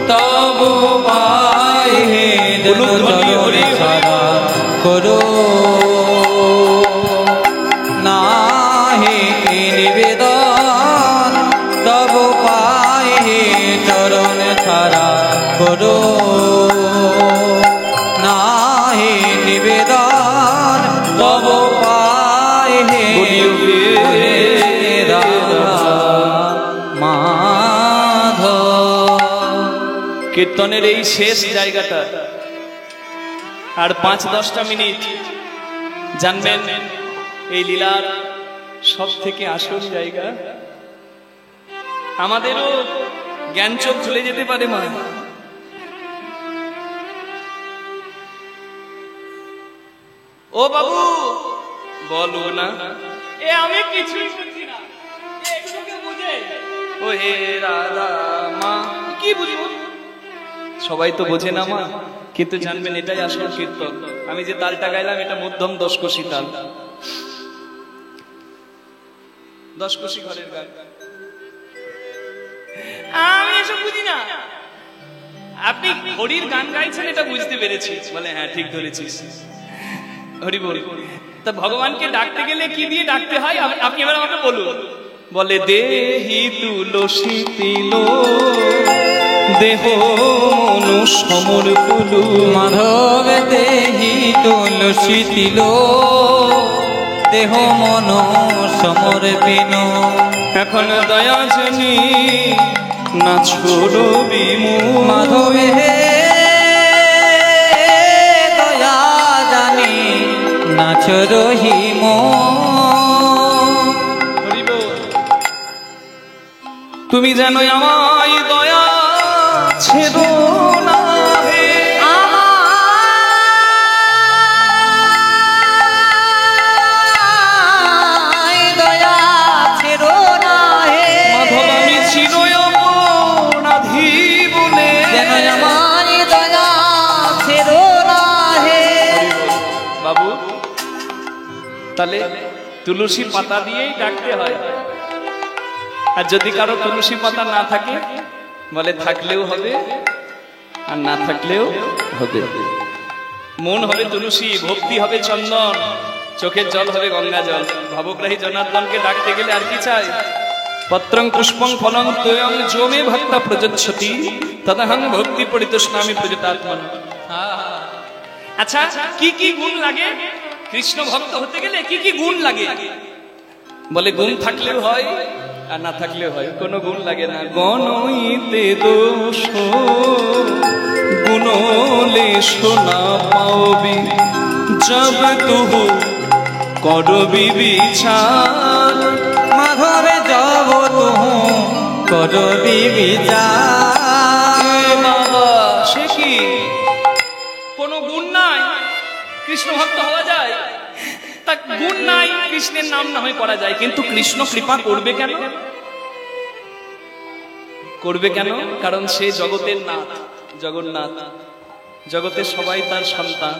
তব পাই হে যেন চরণ ছাড়া করো না হে নিবেদন তব পাই হে চরণ ছাড়া করো না হে নিবেদন তব পাই হে কীর্তনের এই শেষ জায়গাটা আর 5-10টা মিনিট জানবেন এই লীলার সব থেকে আসল জায়গা। আমাদেরও জ্ঞান চোখ খুলে যেতে পারে মা। ও বাবু বলো না, এ আমি কিছুই বুঝি না, একটুকে বুঝে ও হে রাধা মা কি বুঝবো? সবাই তো বোঝে না মা, কিন্তু জানবেন এটাই আসল কীর্তন। আমি যে তালটা গাইলাম এটা মধ্যম দশকোষী তাল, দশকোষী ঘরের গান। আমি এসব বুঝি না। আপনি হরির গান গাইছেন এটা বুঝতে পেরেছি, বলে হ্যাঁ ঠিক ধরেছিস, হরি বল। তা ভগবানকে ডাকতে গেলে কি দিয়ে ডাকতে হয় আপনি এবার আমাকে বলুন। বলে দেহি তুলসী তিল দেহ মনু সমর কুলু, মাধব দেহি তুলসী তিল দেহ মন সমর বিনু, এখন দয়া জানি না ছোড়ো বিমু, মাধবে হে দয়া জানি না ছোড়ো হিমু, তুমি জানো আমায় দয়া ছেড়ো না হে, আমায় দয়া ছেড়ো না হে, মাধব আমি চিরই অপরাধী বলে যেন আমায় দয়া ছেড়ো না হে। বাবু তাহলে তুলসী পাতা দিয়েই ডাকতে হয়। আর যদি কারো তুলসী পাতা না থাকে, বলে থাকলেও হবে আর না থাকলেও হবে। মন হবে তুলসী, ভক্তি হবে চন্দন, চোখের জল হবে গঙ্গা জল। ভাবগ্রাহী জনার্দনকে ডাকতে গেলে আর কি চাই? পত্রং পুষ্পং ফলং তয়ং জমে ভক্তা প্রযচ্ছতি তদহং ভক্তি পরিতোষ্ণামি প্রযতাত্মন। আচ্ছা কি কি গুণ লাগে কৃষ্ণ ভক্ত হতে গেলে? কি কি গুণ লাগে? বলে গুণ থাকলেও হয় আর না থাকলেও হয়, কোনো গুণ লাগে না। গণইতে দোষ গুণলেশ না পাওবি জব তুহু করবি বিচার, মাধবে যাব তুহু করবি বিচার। বাবা সে কি কৃষ্ণ ভক্ত হওয়া যায়? তা গুণ নাই, কৃষ্ণের নাম না হয় করা যায়, কিন্তু কৃষ্ণ কৃপা করবে কেন? করবে কেন? কারণ সে জগতের নাথ, জগন্নাথ, জগতের সবাই তার সন্তান।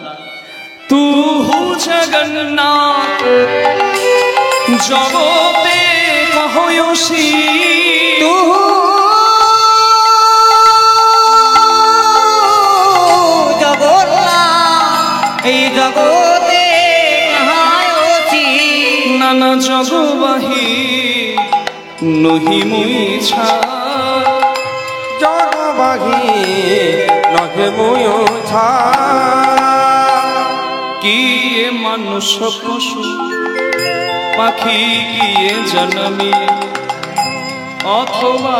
তু হু জগন্নাথ জগতে কহয়সী, তু জগন্নাথ এই জগতে কহয়সী, নানা জগবাহী নহি মুই ছা, জগবাহী নহে মুই ছা। কিয়ে মানুষ পশু পাখি কিয়ে জন্মে, অথবা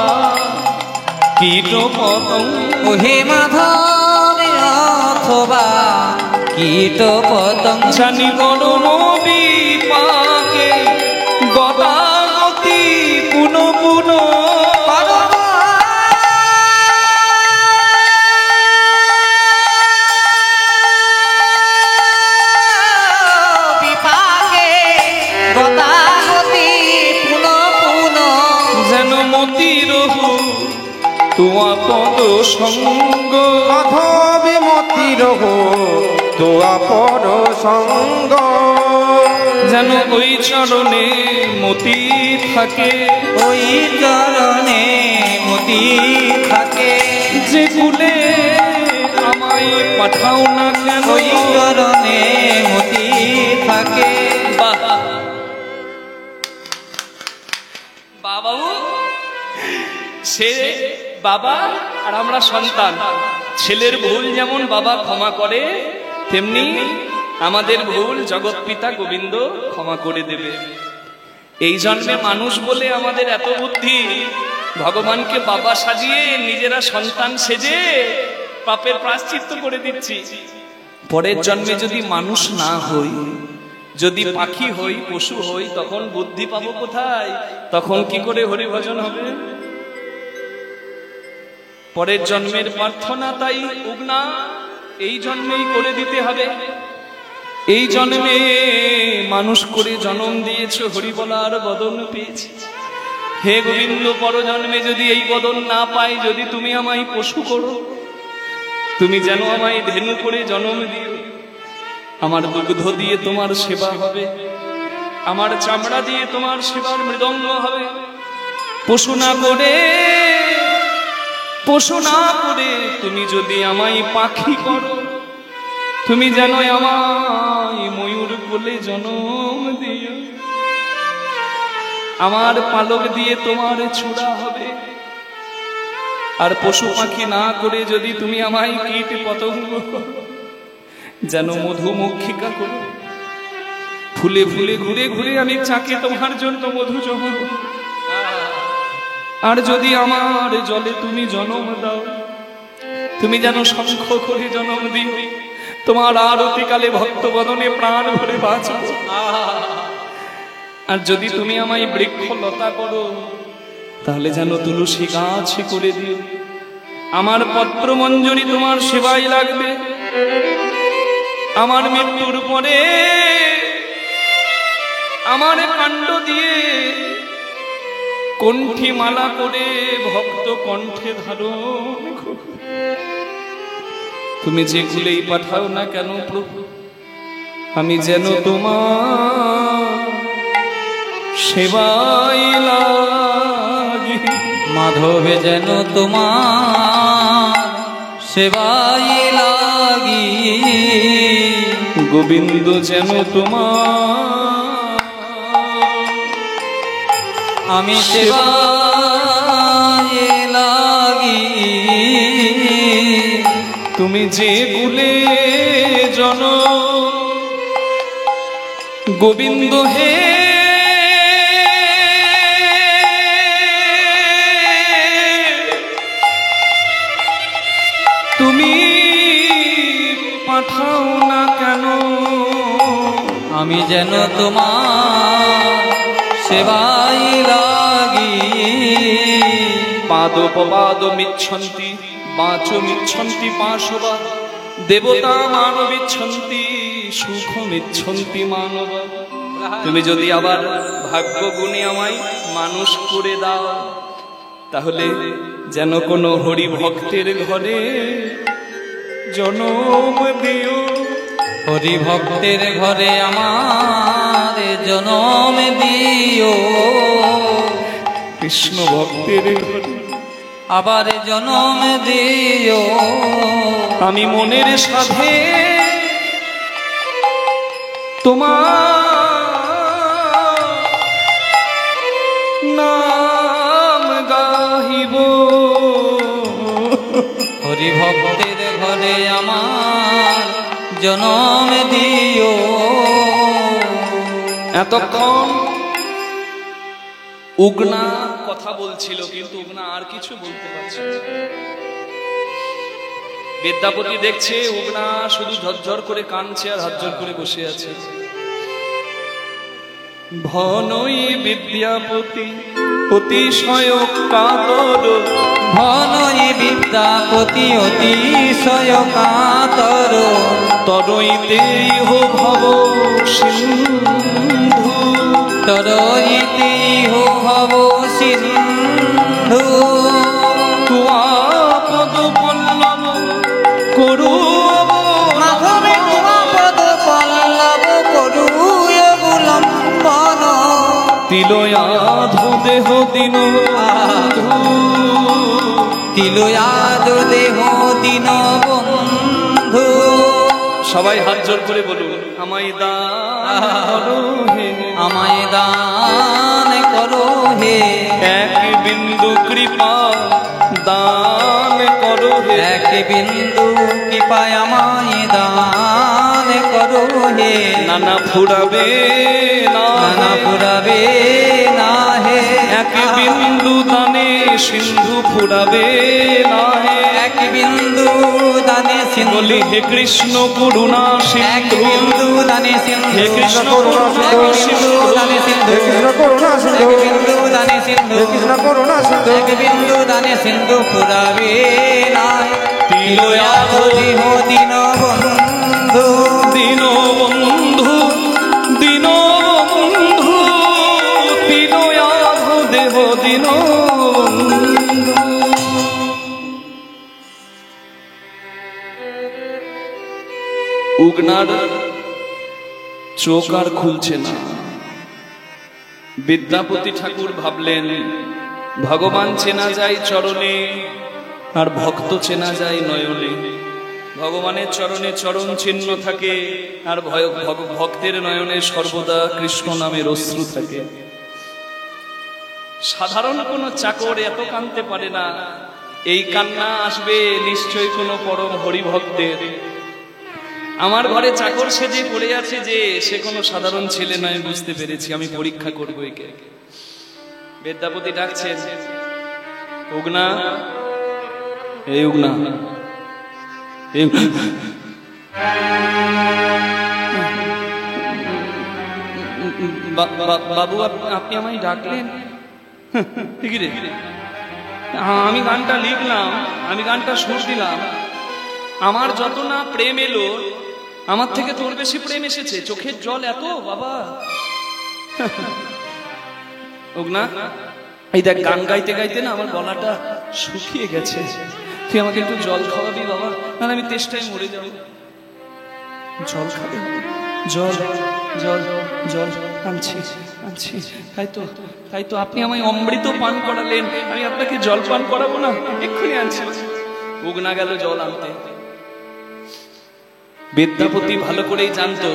কীট পতঙ্গ, ওহে মাধব অথবা কীট পতঙ্গ, জানি গরম বিপাকে গতাগতি পুন পুন, বিপাকে গতাগতি পুন পুন, যেন মতির তোয়া পদ সঙ্গ, মাধবী মতির তোয়া পর সঙ্গ, যেন ওই চরণে মতি থাকে, ওই চরণে মতি থাকে, যে কুলে আমায় পাঠাও না কেন, ওই চরণে মতি থাকে। বাবাবু সে বাবা আর আমরা সন্তান, ছেলের ভুল যেমন বাবা ক্ষমা করে, তেমনি আমাদের ভুল জগৎ পিতা গোবিন্দ ক্ষমা করে দেবে। এই জন্মে মানুষ বলে আমাদের এত বুদ্ধি, ভগবানকে বাবা সাজিয়ে নিজেরা সন্তান সেজে পাপের প্রায়শ্চিত্ত করে দিচ্ছি। পরের জন্মে যদি মানুষ না হই, যদি পাখি হই, পশু হই, তখন বুদ্ধি পাবো কোথায়? তখন কি করে হরি ভজন হবে? পরের জন্মের প্রার্থনা তাই উগনা এই জন্মেই করে দিতে হবে। এই জন্মে মানুষ করে জন্ম দিয়েছ, হরি বলার বদন পেয়েছি। হে গোবিন্দ, পর জন্মে যদি এই বদন না পাই, যদি তুমি আমায় পশু করো, তুমি যেন আমায় ধেনু করে জন্ম দিও। আমার দুগ্ধ দিয়ে তোমার সেবা হবে, আমার চামড়া দিয়ে তোমার সেবার মৃদঙ্গ হবে। পশু না করে, পশু না করে তুমি যদি আমায় পাখি করো, তুমি যেন আমায় ময়ূর বলে জন্ম দিও। আমার পালক দিয়ে তোমার ছুড়া হবে। আর পশু পাখি না করে যদি তুমি আমায় কীট পতঙ্গ করো, যেন মধুমক্ষিকা করো। ফুলে ফুলে ঘুরে ঘুরে আমি চাকে তোমার জন্য মধু জমাব। আর যদি আমার জলে তুমি জন্ম দাও, তুমি যেন শঙ্খ করে জন্ম দিও। তোমার আরতিকালে ভক্ত বদনে প্রাণ ভরে বাঁচব। আর যদি তুমি আমায় বৃক্ষ লতা করো, তাহলে যেন তুলসী গাছ করে দিও। আমার পত্র মঞ্জরি তোমার সেবাই লাগবে। আমার মৃত্যুর পরে আমার কাণ্ড দিয়ে কণ্ঠী মালা করে ভক্ত কণ্ঠে ধারণ। তুমি যে কুলেই পাঠাও না কেন প্রভু, আমি যেন তোমার সেবাই লাগি। মাধবে যেন তোমার সেবাই লাগি, গোবিন্দ যেন তোমার আমি সেবাই লাগি। তুমি যে কুলে জন গোবিন্দ হে, তুমি পাঠাও না কেন, আমি যেন তোমার সেবাই লাগি। পাদ পবাদ মিচ্ছন্তি বাচ মিচ্ছন্তি পাশবা, দেবতা মানবিচ্ছন্তি সুখমিচ্ছন্তি মানব। তুমি যদি আবার ভাগ্য গুণে আমায় মানুষ করে দাও, তাহলে যেন কোনো হরি ভক্তের ঘরে জনম দিও। হরি ভক্তের ঘরে আমার জনম দিও, কৃষ্ণ ভক্তের ঘরে আবার জনম দিও। আমি মনের সাধে তোমার নাম গাহিব। হরি ভক্তের ঘরে আমার জনম দিও। এতক্ষণ উগনা কথা বলছিল, কিন্তু উগনা আর কিছু বলতে পারছে না। বিদ্যাপতি দেখছে উগনা শুধু ঝরঝর করে কাঁদছে আর হাত জোর করে বসে আছে। ভনই বিদ্যাপতি অতিশয় কাতর, ধনই বিদ্যাপতি অতিশয় কাতর, তরইতে হো ভব সিন্ধু, তরইতে হো ভব সিন্ধু। তুয়া পদ পল্লব করু মাধবে তোমা পদ পল্লব করু অবলম্বন, তিলয়াধ দেহ দিন তিলয়াদ দেহ দিন বন্ধু। সবাই হাত জোর করে বলুন, আমায় দান করো হে, আমায় দান করো হে, এক বিন্দু কৃপা দান করো হে। এক বিন্দু কৃপায় আমায় দান করো হে। নানা ফুরাবে না, নানা ফুরাবে না হে, এক বিন্দু দানে সিন্ধু ফুরাবে না হে। এক বিন্দু দানে সিন্ধু, বলি হে কৃষ্ণ করুণা এক সিন্ধু, বিন্দু দানে সিন্ধু, হে কৃষ্ণ এক বিন্দু দানে সিন্ধু, হে কৃষ্ণ করুণা সিন্ধু, এক বিন্দু দানে সিন্ধু, হে কৃষ্ণ করুণা সিন্ধু, এক বিন্দু দানে সিন্ধু ফুরাবে না। তিলয়াধ দেহ দিন বন্ধু, দীন বন্ধু দীন বন্ধু, তিলয়াধ দেহ দীন বন্ধু। উগনার চোখ আর খুলছে না। বিদ্যাপতি ঠাকুর ভাবলেন, ভগবান চেনা যায় চরণে আর ভক্ত চেনা যায় নয়নে। ভগবানের চরণে চরণ চিহ্ন থাকে আর ভক্তের নয়নে সর্বদা কৃষ্ণ নামের অশ্রু থাকে। সাধারণ কোনো চাকর এত কাঁদতে পারে না, এই কান্না আসবে নিশ্চয়ই কোনো পরম হরিভক্তের। আমার ঘরে চাকর সেজে পড়ে আছে যে সে কোনো সাধারণ ছেলে নয়, বুঝতে পেরেছি, আমি পরীক্ষা করবো একে। বিদ্যাপতি ডাকছেন, উগনা, এই উগনা, এই বাবু আপনি আমায় ডাকলেন? আমি গানটা লিখলাম, আমি গানটা সুর দিলাম, আমার যত না প্রেম এলো, আমার থেকে তোর বেশি প্রেম এসেছে, চোখের জল এত বাবা। উগনা, এই দেখ গান গাইতে গাইতে না আমার গলাটা শুকিয়ে গেছে, তুই আমাকে একটু জল খাওয়াবি বাবা, না আমি তেষ্টায় মরে যাবো। জল খাবে? জল জল জল আনছি আনছি। তাই তো আপনি আমায় অমৃত পান করালেন, আমি আপনাকে জল পান করাবো না? এক্ষুনি আনছি। উগনা গেল জল আনতে। বিদ্যাপতি ভালো করেই জানতো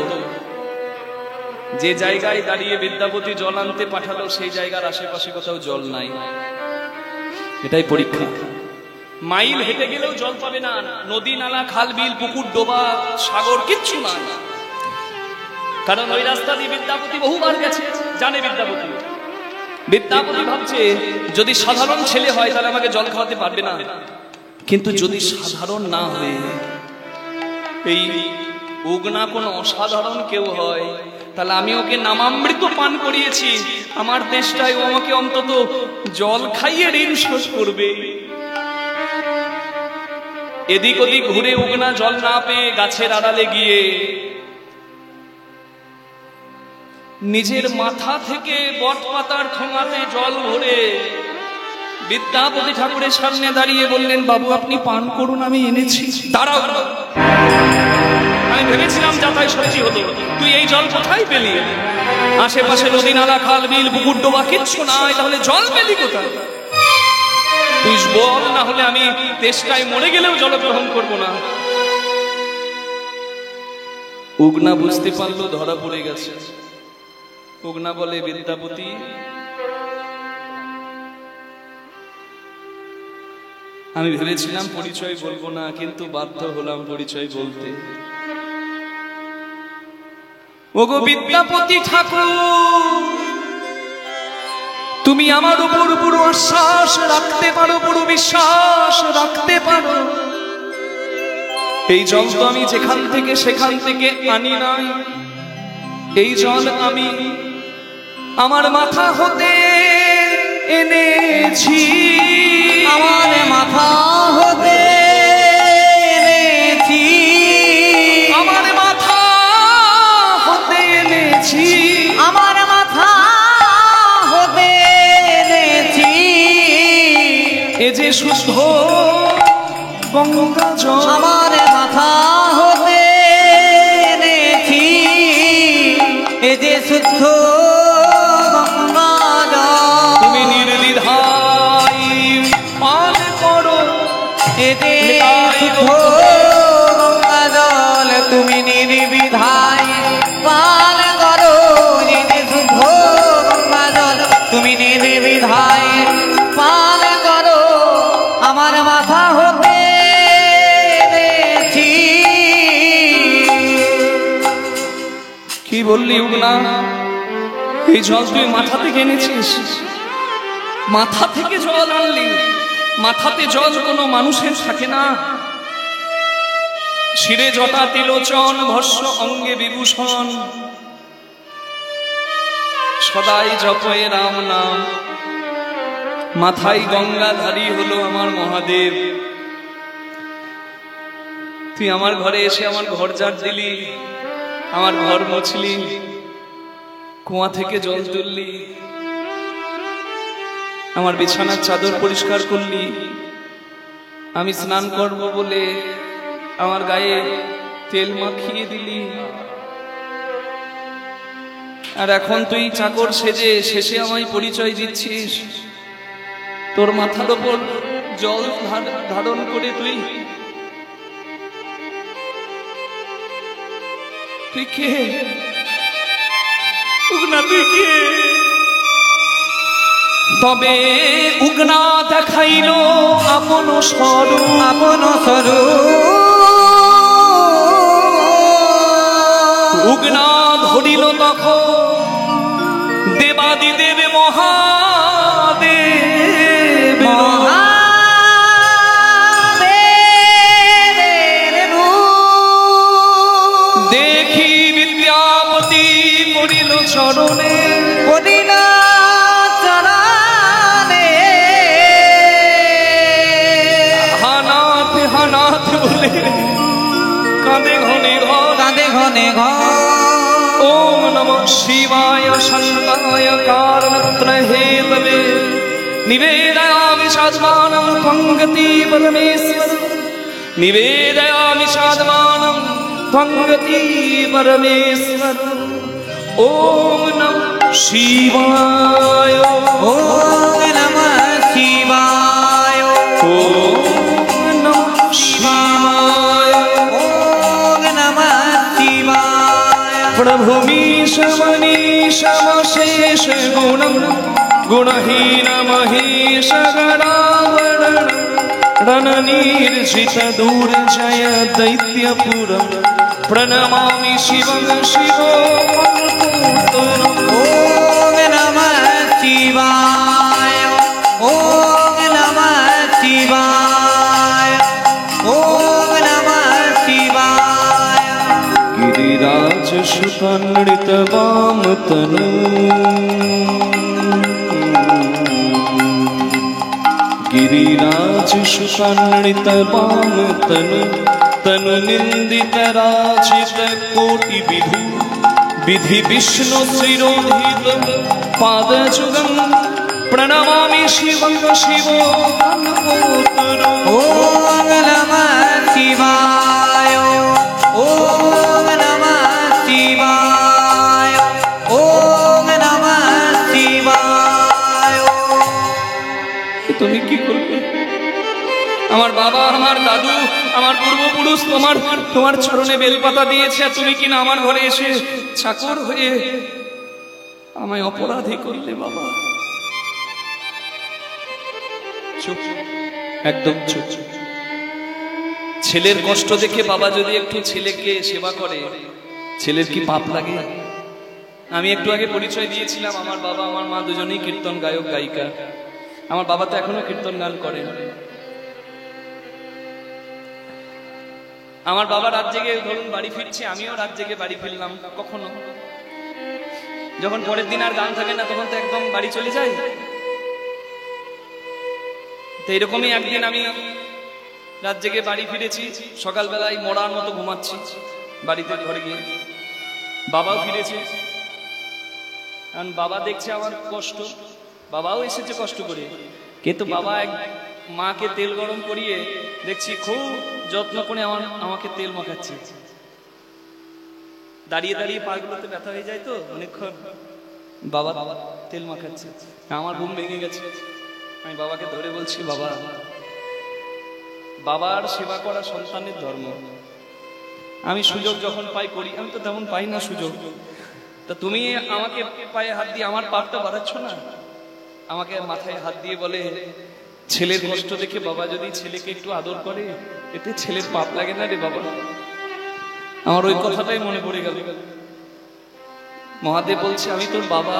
যে জায়গায় দাঁড়িয়ে বিদ্যাপতি জল আনতে পাঠালো সেই জায়গার আশেপাশে কোথাও জল নাই। এটাই পরীক্ষা। মাইল হেঁটে গেলেও জল পাবে না, নদী নালা খাল বিল পুকুর ডোবা সাগর কিচ্ছু না, কারণ ওই রাস্তা দিয়ে বিদ্যাপতি বহুবার গেছে, জানে বিদ্যাপতি। বিদ্যাপতি ভাবছে যদি সাধারণ ছেলে হয় তাহলে আমাকে জল খাওয়াতে পারবে না, কিন্তু যদি সাধারণ না হয়ে এই উগনা কোন অসাধারণ কেউ হয়, তাহলে আমি ওকে নামামৃত পান করিয়েছি, আমার দেশটায় ও আমাকে অন্তত জল খাইয়ে ঋণ শোধ করবে। এদিক ওদিক ঘুরে উগনা জল না পেয়ে গাছের আড়ালে গিয়ে নিজের মাথা থেকে বট পাতার ঠোঙাতে জল ভরে বিদ্যাপতি ঠাকুরের সামনে দাঁড়িয়ে বললেন, বাবু আপনি পান করুন, আমি এনেছি। দাঁড়াও, আমি ভেবেছিলাম যাতাই সত্যি হতো, তুই এই জল কোথায় পেলি? আশেপাশে নদী নালা খাল বিল পুকুর ডোবা কিচ্ছু নাই, তাহলে জল পেলি কোথায়? তুই বল, না হলে আমি তেষ্টায় মরে গেলেও জল গ্রহণ করবো না। উগনা বুঝতে পারলো ধরা পড়ে গেছে। উগনা বলে, বিদ্যাপতি আমি ভেবেছিলাম পরিচয় বলবো না, কিন্তু বাধ্য হলাম পরিচয় বলতে। ওগো বিদ্যাপতি ঠাকুর, তুমি আমার উপর পুরো আশ্বাস রাখতে পারো, পুরো বিশ্বাস রাখতে পারো। এই জল তো আমি যেখান থেকে সেখান থেকে আনি নাই, এই জল আমি আমার মাথা হতে এনেছি, আমার মাথা হতে এনেছি, আমার মাথা হতে এনেছি, আমার মাথা হতে এনেছি। এ যে শুদ্ধ গঙ্গা জল, আমার মাথা হতে এনেছি, এ যে শুদ্ধ গঙ্গা জল। তুমি নির্দ্বিধায় পান করো, এ যে শুদ্ধ গঙ্গা জল, তুমি নির্বিধায় পান করো। এ যে শুদ্ধ গঙ্গা জল, তুমি নির্বিধায় পান করো। আমার মাথা হতে এনেছি। কি বললি উগনা? এই জল তুই মাথা থেকে এনেছিস? মাথা থেকে জল আনলি? মাথাতে জল কোনো মানুষের থাকে না। শিরে জটা তিলোচন, ভস্য অঙ্গে বিভূষণ, সদাই জপয়ে রাম নাম। মাথায় গঙ্গাধারী হলো আমার মহাদেব। তুই আমার ঘরে এসে আমার ঘর ঝাড় দিলি, আমার ঘর মুছলি, কুয়া থেকে জল তুললি, আমার বিছানার চাদর পরিষ্কার করলি। আমি স্নান করব বলে আমার গায়ে তেল মাখিয়ে দিলি। আর এখন তুই চাকর সেজে শেষে আমায় পরিচয় দিচ্ছিস। তোর মাথার ওপর জল ধারণ করে তুই কে? উগনা তুই কে? তবে উগনা দেখাইল আপন স্বরূপ, আপন স্বরূপ। উগনা ধরিল তখন দেবাদিদেব মহাদেব, দেখি বিদ্যাপতি করিল চরণে, করিল চরণে। হানাথ হানাথ বলে কাঁদে ঘনে ঘর, কাঁদে ঘনে ঘর। ওম নমঃ শিবায় শান্তায় কারণত্রয়ে তবে নিবেদয়ামি সাধমানং ত্বঙ্গতি পরমেশ্বর, নিবেদয়ামি সাধমানং ত্বঙ্গতি পরমেশ্বর। ওম নমঃ শিবায়, ওম নমঃ শিবায়, ওম নমঃ শিবায়। ওম নমঃ শিবায়। প্রভু মনীষমশেষ গুণম গুণহীন মহেশ গণাবরণ, রণনির্জিত দুর্জয় দৈত্যপুরম, প্রণমামি শিবং শিবোমঙ্গলপুত্রম। ওম নমঃ শিবায়, ওম নমঃ শিবায়, ওম নমঃ শিবায়। गिरिराज सुतनृत वाम तनु, गिरिराज राज सुषाणित बाम तनु तनु निंदित राजित कोटि विधु विधि विष्णु शिरोधित पाद जुगम प्रणमामि शिवं शिवो ओम नमः शिवाय ओम नमः शिवाय ओम नमः शिवाय। তুমি কি করবে? আমার বাবা, আমার দাদু, আমার পূর্বপুরুষ তোমার চরণে বেলপাতা দিয়েছে, আর তুমি কিনা আমার ঘরে এসে চাকর হয়ে আমায় অপরাধী করলে বাবা। চুপ, একদম চুপ। ছেলের কষ্ট দেখে বাবা যদি একটু ছেলেকে সেবা করে, ছেলের কি পাপ লাগে? আমি একটু আগে পরিচয় দিয়েছিলাম, আমার বাবা আমার মা দুজনেই কীর্তন গায়ক গায়িকা। আমার বাবা তো এখনো কীর্তন গান করেন। আমার বাবা রাত জেগে ধরুন বাড়ি ফিরছে, আমিও রাত জেগে বাড়ি ফিরলাম কখনো। যখন পরের দিন আর গান থাকে না, তখন তো একদম বাড়ি চলে যায়। তো এরকমই একদিন আমি রাত জেগে বাড়ি ফিরেছি, সকালবেলায় মরার মতো ঘুমাচ্ছি বাড়িতে, ঘরে গিয়ে বাবাও ফিরেছে। কারণ বাবা দেখছে আমার কষ্ট, বাবাও এসেছে কষ্ট করে, কিন্তু বাবা এক মাকে তেল গরম করিয়ে দেখছি খুব যত্ন করে আমাকে তেল মাখাচ্ছে। দাঁড়িয়ে দাঁড়িয়ে পাগুলোতে ব্যথা হয়ে যায় তো অনেকক্ষণ, বাবা তেল মাখাচ্ছে। আমার ঘুম ভেঙে গেছে, আমি বাবাকে ধরে বলছি, বাবা, বাবার সেবা করা সন্তানের ধর্ম। আমি সুযোগ যখন পাই করি, আমি তো তেমন পাই না সুযোগ। তা তুমি আমাকে পায়ে হাত দিয়ে আমার পাপটা বাড়াচ্ছ না? আমাকে মাথায় হাত দিয়ে বলে, ছেলের কষ্ট দেখে বাবা যদি ছেলেকে একটু আদর করে, এতে ছেলের পাপ লাগে না রে বাবা। আমার ওই কথাটাই মনে পড়ে গেল। মহাদেব বলছে, আমি তোর বাবা,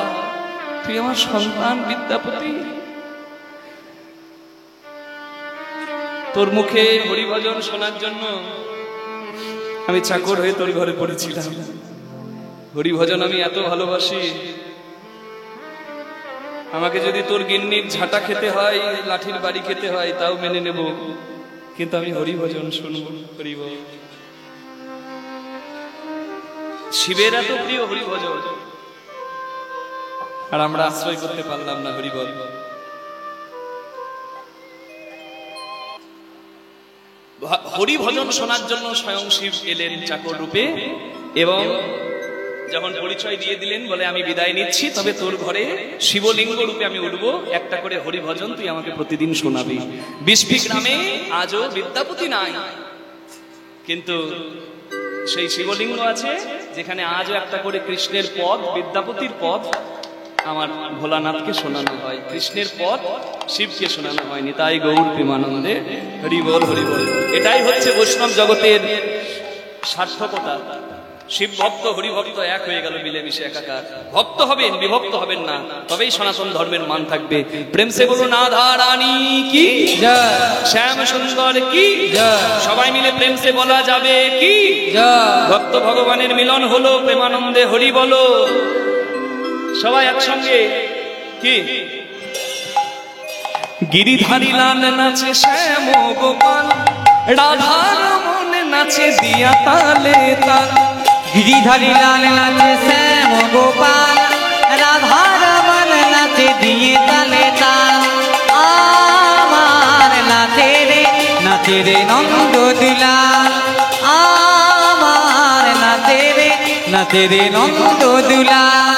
তুই আমার সন্তান বিদ্যাপতি। তোর মুখে হরিভজন শোনার জন্য আমি চাকর হয়ে তোর ঘরে পড়েছিলাম। হরিভজন আমি এত ভালোবাসি, আমাকে যদি তোর গিন্নির ঝাঁটা খেতে হয়, লাঠির বাড়ি খেতে হয়, তাও মেনে নেব, কিন্তু আমি হরিভজন শুনব। হরিবল। শিবের এত প্রিয় হরিভজন, আর আমরা আশ্রয় করতে পারলাম না। হরিবল। হরিভজন শোনার জন্য স্বয়ং শিব এলেন চাকর রূপে, এবং যখন পরিচয় দিয়ে দিলেন, বলে আমি বিদায় নিচ্ছি, তবে তোর ঘরে শিবলিঙ্গ রূপে আমি উঠবো, একটা করে হরিভজন তুই আমাকে প্রতিদিন শোনাবি। বিস্ফি গ্রামে আজও বিদ্যাপতি নাই, কিন্তু সেই শিবলিঙ্গ আছে যেখানে আজও একটা করে কৃষ্ণের পদ, বিদ্যাপতির পদ আমার ভোলানাথকে শোনানো হয়। কৃষ্ণের পদ শিবকে শোনানো হয়নি। তাই গৌর প্রেমানন্দে হরিবল হরিবল। এটাই হচ্ছে বৈষ্ণব জগতের সার্থকতা। শিব ভক্ত হরিভক্ত এক হয়ে গেল, মিলেমিশে একাকার। ভক্ত হবেন, বিভক্ত হবেন না, তবেই সনাতন ধর্মের মান থাকবে। প্রেম সে বলুন রাধা রানী কি জয়, শ্যাম সুন্দর কি জয়, সবাই মিলে প্রেম সে বলা যাবে কি জয়। ভক্ত ভগবানের মিলন হলো, প্রেমানন্দে হরি বলো। সবাই একসঙ্গে কি? গিরিধারী লাল নাচে শ্যাম গোপাল, রাধা রমন নাচে দিয়া তালে তাল। গিরিধারী লাল নাচে শ্যাম গোপাল, রাধা রমন নাচে দিয়ে তালে তাল। আমার নাচে রে নন্দ দুলাল, আমার নাচে রে নন্দ দুলাল।